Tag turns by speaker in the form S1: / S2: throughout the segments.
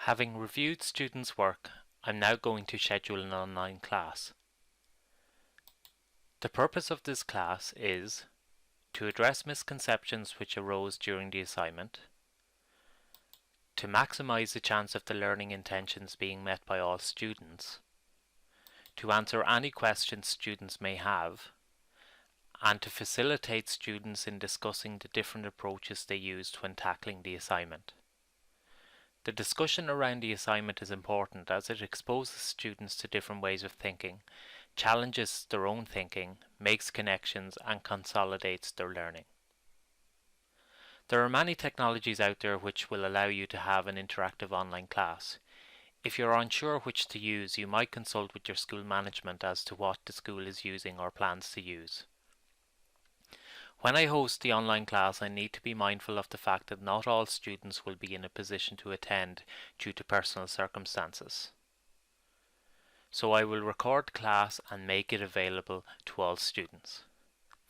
S1: Having reviewed students' work, I'm now going to schedule an online class. The purpose of this class is to address misconceptions which arose during the assignment, to maximize the chance of the learning intentions being met by all students, to answer any questions students may have, and to facilitate students in discussing the different approaches they used when tackling the assignment. The discussion around the assignment is important as it exposes students to different ways of thinking, challenges their own thinking, makes connections, and consolidates their learning. There are many technologies out there which will allow you to have an interactive online class. If you're unsure which to use, you might consult with your school management as to what the school is using or plans to use. When I host the online class, I need to be mindful of the fact that not all students will be in a position to attend due to personal circumstances. So I will record the class and make it available to all students.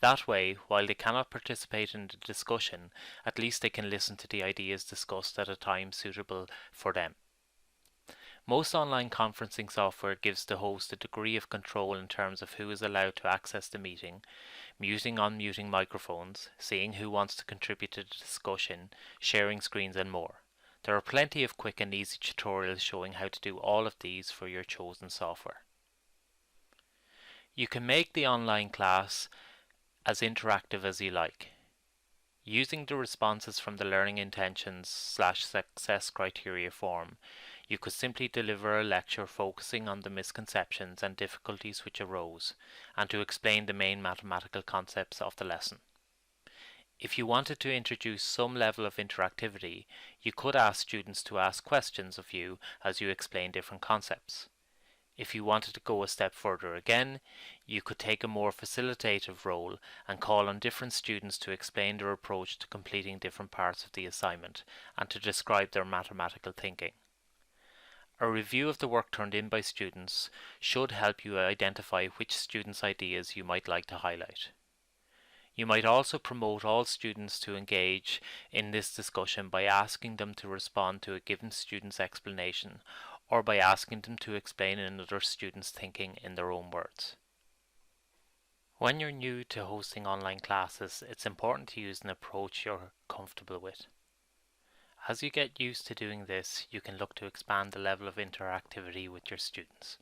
S1: That way, while they cannot participate in the discussion, at least they can listen to the ideas discussed at a time suitable for them. Most online conferencing software gives the host a degree of control in terms of who is allowed to access the meeting, muting and unmuting microphones, seeing who wants to contribute to the discussion, sharing screens and more. There are plenty of quick and easy tutorials showing how to do all of these for your chosen software. You can make the online class as interactive as you like. Using the responses from the Learning Intentions/Success Criteria form, you could simply deliver a lecture focusing on the misconceptions and difficulties which arose, and to explain the main mathematical concepts of the lesson. If you wanted to introduce some level of interactivity, you could ask students to ask questions of you as you explain different concepts. If you wanted to go a step further again, you could take a more facilitative role and call on different students to explain their approach to completing different parts of the assignment and to describe their mathematical thinking. A review of the work turned in by students should help you identify which students' ideas you might like to highlight. You might also promote all students to engage in this discussion by asking them to respond to a given student's explanation or by asking them to explain another student's thinking in their own words. When you're new to hosting online classes, it's important to use an approach you're comfortable with. As you get used to doing this, you can look to expand the level of interactivity with your students.